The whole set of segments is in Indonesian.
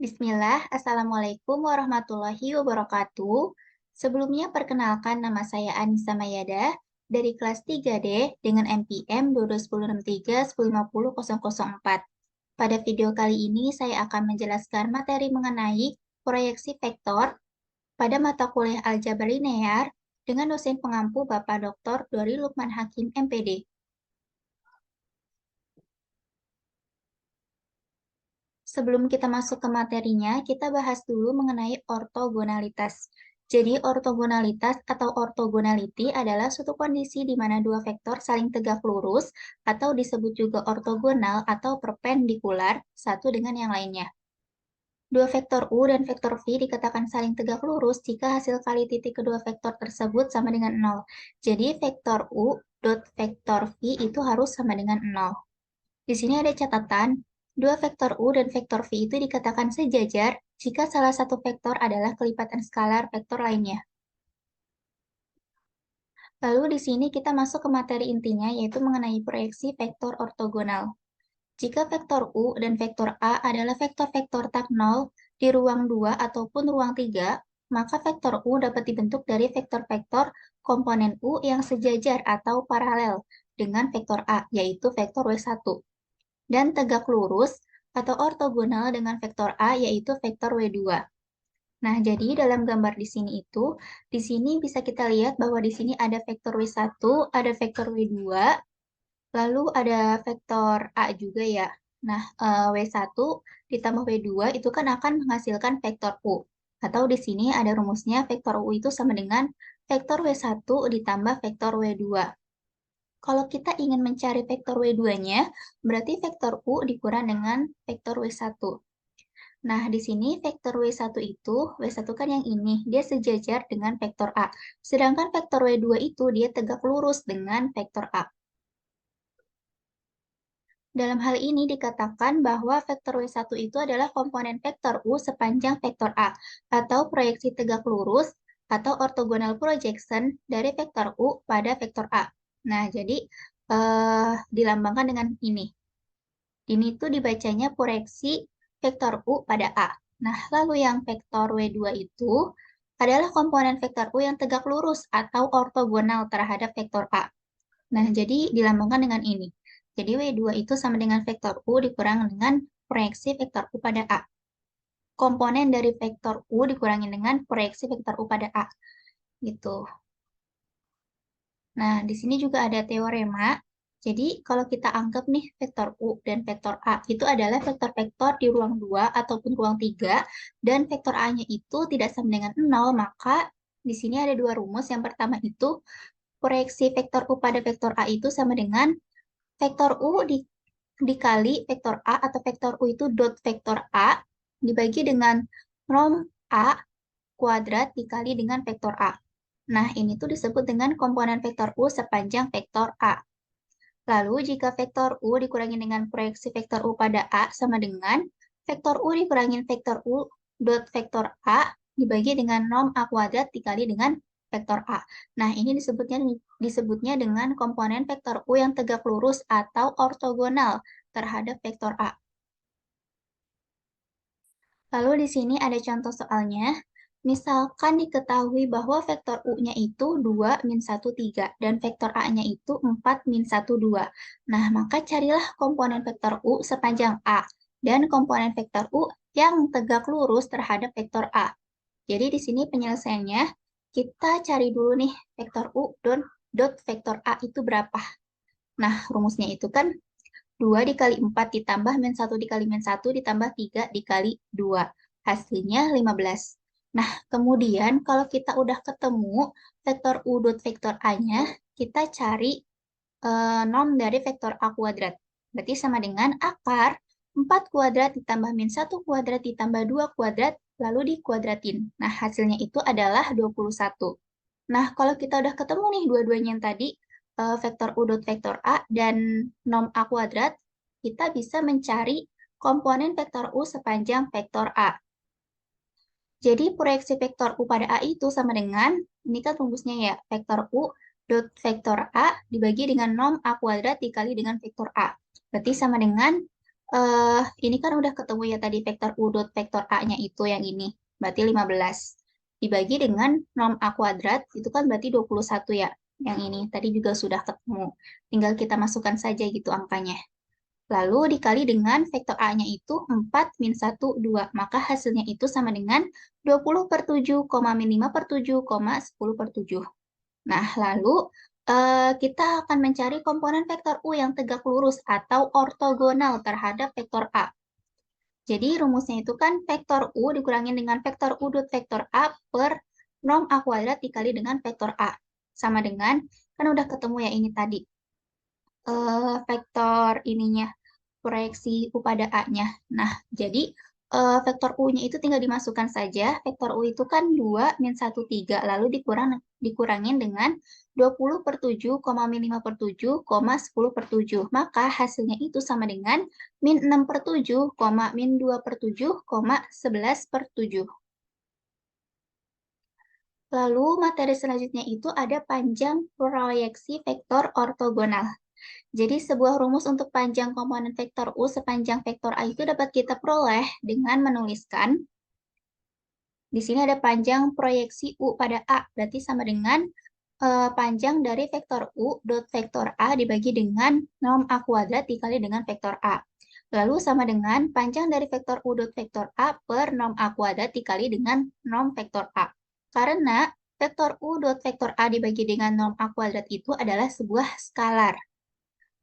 Bismillah, Assalamualaikum warahmatullahi wabarakatuh. Sebelumnya perkenalkan nama saya Anissa Mayada dari kelas 3D dengan NPM 12163105004. Pada video kali ini saya akan menjelaskan materi mengenai proyeksi vektor pada mata kuliah aljabar linear dengan dosen pengampu Bapak Dr. Dori Lukman Hakim MPD. Sebelum kita masuk ke materinya, kita bahas dulu mengenai ortogonalitas. Jadi, ortogonalitas atau ortogonality adalah suatu kondisi di mana dua vektor saling tegak lurus atau disebut juga ortogonal atau perpendikular satu dengan yang lainnya. Dua vektor U dan vektor V dikatakan saling tegak lurus jika hasil kali titik kedua vektor tersebut sama dengan 0. Jadi, vektor U dot vektor V itu harus sama dengan 0. Di sini ada catatan, dua vektor U dan vektor V itu dikatakan sejajar jika salah satu vektor adalah kelipatan skalar vektor lainnya. Lalu di sini kita masuk ke materi intinya, yaitu mengenai proyeksi vektor ortogonal. Jika vektor U dan vektor A adalah vektor-vektor tak nol di ruang 2 ataupun ruang 3, maka vektor U dapat dibentuk dari vektor-vektor komponen U yang sejajar atau paralel dengan vektor A, yaitu vektor W1. Dan tegak lurus atau ortogonal dengan vektor A, yaitu vektor W2. Nah, jadi dalam gambar di sini bisa kita lihat bahwa di sini ada vektor W1, ada vektor W2, lalu ada vektor A juga ya. Nah, W1 ditambah W2 itu kan akan menghasilkan vektor U. Atau di sini ada rumusnya vektor U itu sama dengan vektor W1 ditambah vektor W2. Kalau kita ingin mencari vektor W2-nya, berarti vektor U dikurang dengan vektor W1. Nah, di sini vektor W1 kan yang ini, dia sejajar dengan vektor A. Sedangkan vektor W2 itu dia tegak lurus dengan vektor A. Dalam hal ini dikatakan bahwa vektor W1 itu adalah komponen vektor U sepanjang vektor A, atau proyeksi tegak lurus atau orthogonal projection dari vektor U pada vektor A. Nah, jadi dilambangkan dengan ini. Ini tuh dibacanya proyeksi vektor U pada A. Nah, lalu yang vektor W2 itu adalah komponen vektor U yang tegak lurus atau ortogonal terhadap vektor A. Nah, jadi dilambangkan dengan ini. Jadi W2 itu sama dengan vektor U dikurangi dengan proyeksi vektor U pada A. Komponen dari vektor U dikurangi dengan proyeksi vektor U pada A. Gitu. Nah, di sini juga ada teorema. Jadi, kalau kita anggap nih vektor U dan vektor A itu adalah vektor-vektor di ruang 2 ataupun ruang 3, dan vektor A-nya itu tidak sama dengan 0, maka di sini ada dua rumus. Yang pertama itu, proyeksi vektor U pada vektor A itu sama dengan vektor U dikali vektor A, atau vektor U itu dot vektor A, dibagi dengan norm A kuadrat dikali dengan vektor A. Nah, ini tuh disebut dengan komponen vektor U sepanjang vektor A. Lalu, jika vektor U dikurangi dengan proyeksi vektor U pada A sama dengan vektor U dikurangi vektor U dot vektor A dibagi dengan norm A kuadrat dikali dengan vektor A. Nah, ini disebutnya dengan komponen vektor U yang tegak lurus atau ortogonal terhadap vektor A. Lalu di sini ada contoh soalnya. Misalkan diketahui bahwa vektor U-nya itu 2, min 1, 3, dan vektor A-nya itu 4, min 1, 2. Nah, maka carilah komponen vektor U sepanjang A, dan komponen vektor U yang tegak lurus terhadap vektor A. Jadi di sini penyelesaiannya, kita cari dulu nih vektor U dot vektor A itu berapa. Nah, rumusnya itu kan 2 dikali 4 ditambah min 1 dikali min 1 ditambah 3 dikali 2. Hasilnya 15. Nah, kemudian kalau kita udah ketemu vektor U dot vektor A-nya, kita cari norm dari vektor A kuadrat. Berarti sama dengan akar 4 kuadrat ditambah min 1 kuadrat ditambah 2 kuadrat, lalu dikuadratin. Nah, hasilnya itu adalah 21. Nah, kalau kita udah ketemu nih dua-duanya yang tadi, vektor U dot vektor A dan norm A kuadrat, kita bisa mencari komponen vektor U sepanjang vektor A. Jadi proyeksi vektor U pada A itu sama dengan, ini kan rumusnya ya, vektor U dot vektor A dibagi dengan norm A kuadrat dikali dengan vektor A. Berarti sama dengan Ini kan udah ketemu ya tadi vektor U dot vektor A-nya itu yang ini. Berarti 15. Dibagi dengan norm A kuadrat, itu kan berarti 21 ya. Yang ini tadi juga sudah ketemu. Tinggal kita masukkan saja gitu angkanya. Lalu dikali dengan vektor A-nya itu 4 min 1, 2. Maka hasilnya itu sama dengan 20 per 7, min 5 per 7, 10 per 7. Nah, lalu kita akan mencari komponen vektor U yang tegak lurus atau ortogonal terhadap vektor A. Jadi rumusnya itu kan vektor U dikurangin dengan vektor U dot vektor A per norm A kuadrat dikali dengan vektor A. Sama dengan, kan udah ketemu ya ini tadi. Vektor ininya, proyeksi U pada A-nya. Nah, jadi vektor U-nya itu tinggal dimasukkan saja. Vektor U itu kan 2 min 1, 3. Lalu dikurangin dengan 20 per 7, min 5 per 7, 10 per 7. Maka hasilnya itu sama dengan min 6 per 7, min 2 per 7, 11 per 7. Lalu materi selanjutnya itu ada panjang proyeksi vektor ortogonal. Jadi sebuah rumus untuk panjang komponen vektor U sepanjang vektor A itu dapat kita peroleh dengan menuliskan di sini ada panjang proyeksi U pada A, berarti sama dengan panjang dari vektor U dot vektor A dibagi dengan norm A kuadrat dikali dengan vektor A. Lalu sama dengan panjang dari vektor U dot vektor A per norm A kuadrat dikali dengan norm vektor A. Karena vektor U dot vektor A dibagi dengan norm A kuadrat itu adalah sebuah skalar.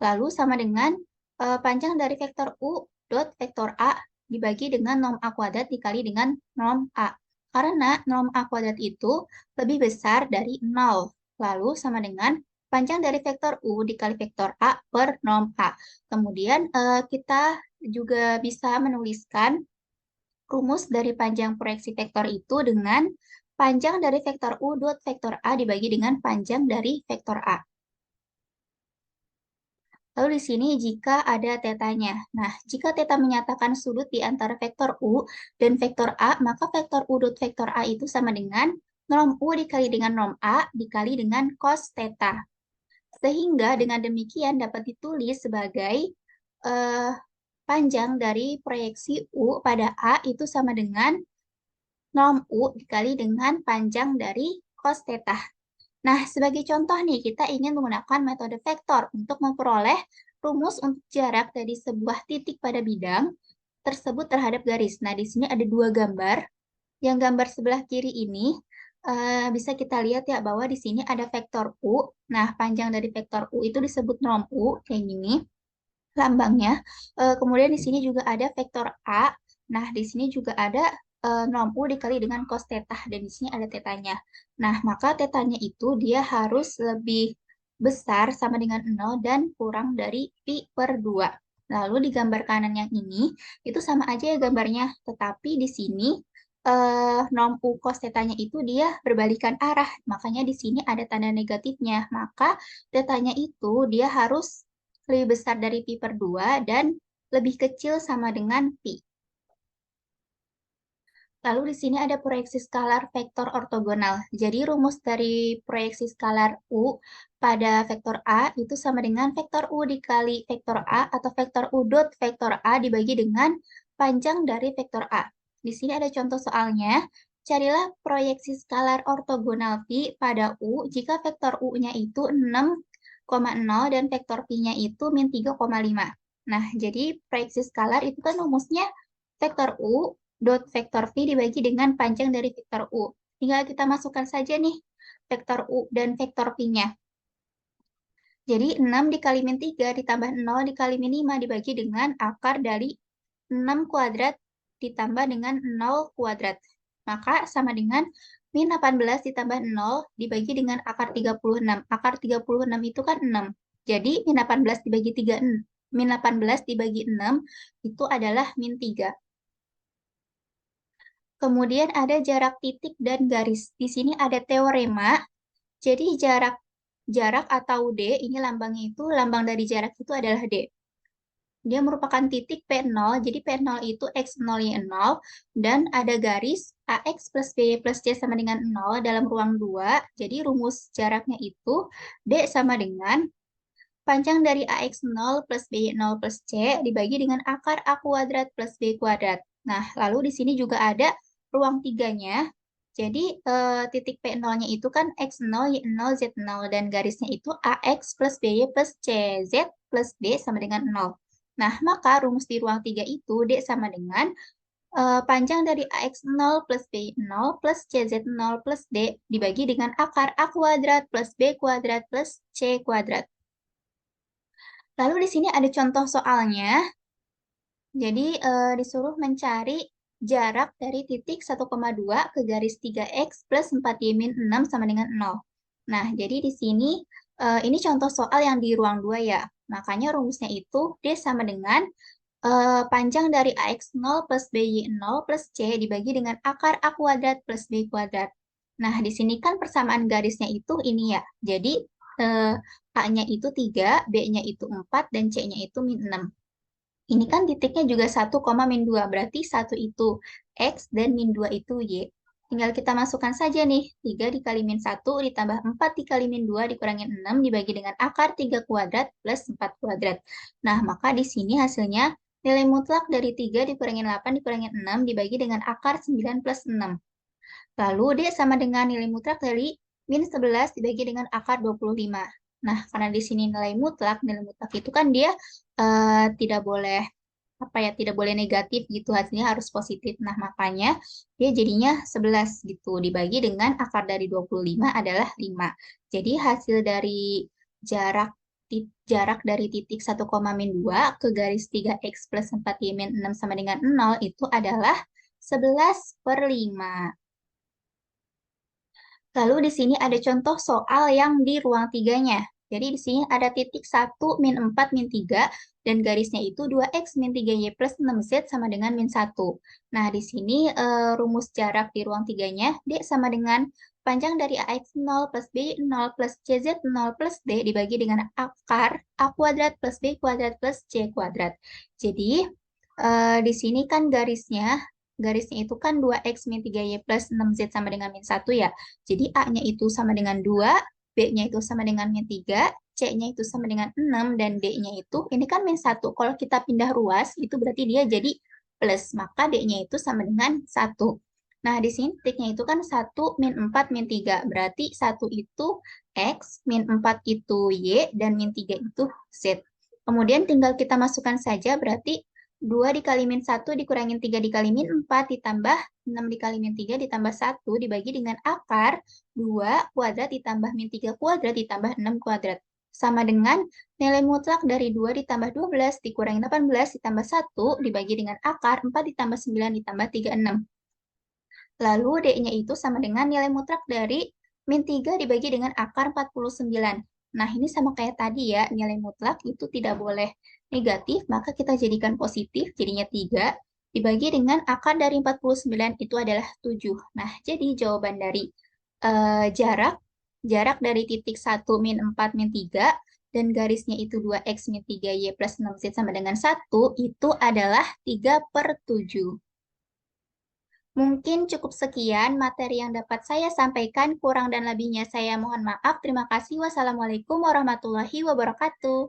Lalu sama dengan panjang dari vektor U dot vektor A dibagi dengan norm A kuadrat dikali dengan norm A. Karena norm A kuadrat itu lebih besar dari 0. Lalu sama dengan panjang dari vektor U dikali vektor A per norm A. Kemudian kita juga bisa menuliskan rumus dari panjang proyeksi vektor itu dengan panjang dari vektor U dot vektor A dibagi dengan panjang dari vektor A. Lalu di sini jika ada tetanya. Nah, jika teta menyatakan sudut di antara vektor U dan vektor A, maka vektor U dot vektor A itu sama dengan norm U dikali dengan norm A dikali dengan cos teta. Sehingga dengan demikian dapat ditulis sebagai panjang dari proyeksi U pada A itu sama dengan norm U dikali dengan panjang dari cos teta. Nah, sebagai contoh nih, kita ingin menggunakan metode vektor untuk memperoleh rumus untuk jarak dari sebuah titik pada bidang tersebut terhadap garis. Nah, di sini ada dua gambar. Yang gambar sebelah kiri ini bisa kita lihat ya bahwa di sini ada vektor U. Nah, panjang dari vektor U itu disebut norm U, kayak gini lambangnya. Kemudian di sini juga ada vektor A. Nah, di sini juga ada norm U dikali dengan cos theta, dan di sini ada tetanya. Nah, maka tetanya itu dia harus lebih besar sama dengan 0 dan kurang dari pi per 2. Lalu di gambar kanan yang ini, itu sama aja ya gambarnya, tetapi di sini norm U cos tetanya itu dia berbalikan arah, makanya di sini ada tanda negatifnya. Maka tetanya itu dia harus lebih besar dari pi per 2 dan lebih kecil sama dengan pi. Lalu di sini ada proyeksi skalar vektor ortogonal. Jadi rumus dari proyeksi skalar U pada vektor A itu sama dengan vektor U dikali vektor A atau vektor U dot vektor A dibagi dengan panjang dari vektor A. Di sini ada contoh soalnya. Carilah proyeksi skalar ortogonal pi pada U jika vektor U-nya itu 6,0 dan vektor pi-nya itu min 3,5. Nah, jadi proyeksi skalar itu kan rumusnya vektor U dot vektor pi dibagi dengan panjang dari vektor U. Tinggal kita masukkan saja nih vektor U dan vektor pi-nya. Jadi 6 dikali min 3 ditambah 0 dikali min 5 dibagi dengan akar dari 6 kuadrat ditambah dengan 0 kuadrat. Maka sama dengan min 18 ditambah 0 dibagi dengan akar 36. Akar 36 itu kan 6. Jadi min 18 dibagi 3, min 18 dibagi 6 itu adalah min 3. Kemudian ada jarak titik dan garis. Di sini ada teorema. Jadi jarak atau D, ini lambangnya itu, lambang dari jarak itu adalah D. Dia merupakan titik P0, jadi P0 itu X0-nya 0, dan ada garis AX plus B plus C sama dengan 0 dalam ruang 2. Jadi rumus jaraknya itu D sama dengan panjang dari AX 0 plus BY 0 plus C dibagi dengan akar A kuadrat plus B kuadrat. Nah, lalu di sini juga ada ruang 3-nya. Jadi, titik P0-nya itu kan X0, Y0, Z0, dan garisnya itu AX plus BY plus C, Z plus D sama dengan 0. Nah, maka rumus di ruang 3 itu D sama dengan panjang dari AX 0 plus BY 0 plus CZ 0 plus D dibagi dengan akar A kuadrat plus B kuadrat plus C kuadrat. Lalu di sini ada contoh soalnya. Jadi disuruh mencari jarak dari titik 1,2 ke garis 3X plus 4Y min 6 sama dengan 0. Nah, jadi di sini ini contoh soal yang di ruang 2 ya. Makanya rumusnya itu D sama dengan panjang dari AX 0 plus BY 0 plus C dibagi dengan akar A kuadrat plus B kuadrat. Nah, di sini kan persamaan garisnya itu ini ya. Jadi, A-nya itu 3, B-nya itu 4, dan C-nya itu min 6. Ini kan titiknya juga 1, min 2, berarti 1 itu X dan min 2 itu Y. Tinggal kita masukkan saja nih, 3 dikali min 1 ditambah 4 dikali min 2 dikurangi 6 dibagi dengan akar 3 kuadrat plus 4 kuadrat. Nah, maka di sini hasilnya nilai mutlak dari 3 dikurangi 8 dikurangi 6 dibagi dengan akar 9 plus 6. Lalu D sama dengan nilai mutlak dari min 11 dibagi dengan akar 25. Nah, karena di sini nilai mutlak itu kan dia tidak boleh tidak boleh negatif gitu, hasilnya harus positif. Nah, makanya dia jadinya 11 gitu, dibagi dengan akar dari 25 adalah 5. Jadi hasil dari jarak dari titik 1, min 2 ke garis 3X plus 4Y min 6 sama dengan 0 itu adalah 11/5. Lalu di sini ada contoh soal yang di ruang 3-nya. Jadi di sini ada titik 1, min 4, min 3, dan garisnya itu 2X min 3Y plus 6Z sama dengan min 1. Nah, di sini rumus jarak di ruang 3-nya, D sama dengan panjang dari AX 0 plus B 0 plus CZ 0 plus D dibagi dengan akar A kuadrat plus B kuadrat plus C kuadrat. Jadi, di sini kan garisnya itu kan 2X min 3Y plus 6Z sama dengan min 1 ya. Jadi A-nya itu sama dengan 2, B-nya itu sama dengan min 3, C-nya itu sama dengan 6, dan D-nya itu, ini kan min 1. Kalau kita pindah ruas, itu berarti dia jadi plus. Maka D-nya itu sama dengan 1. Nah, di sini titiknya itu kan 1, min 4, min 3. Berarti 1 itu X, min 4 itu Y, dan min 3 itu Z. Kemudian tinggal kita masukkan saja, berarti 2 dikali min 1 dikurangin 3 dikali min 4 ditambah 6 dikali min 3 ditambah 1 dibagi dengan akar 2 kuadrat ditambah min 3 kuadrat ditambah 6 kuadrat. Sama dengan nilai mutlak dari 2 ditambah 12 dikurangi 18 ditambah 1 dibagi dengan akar 4 ditambah 9 ditambah 36. Lalu D-nya itu sama dengan nilai mutlak dari min 3 dibagi dengan akar 49. Nah, ini sama kayak tadi ya, nilai mutlak itu tidak boleh negatif, maka kita jadikan positif, jadinya 3, dibagi dengan akar dari 49 itu adalah 7. Nah, jadi jawaban dari jarak dari titik 1, min 4, min 3, dan garisnya itu 2X min 3Y plus 6Z sama dengan 1, itu adalah 3/7. Mungkin cukup sekian materi yang dapat saya sampaikan. Kurang dan lebihnya saya mohon maaf. Terima kasih. Wassalamualaikum warahmatullahi wabarakatuh.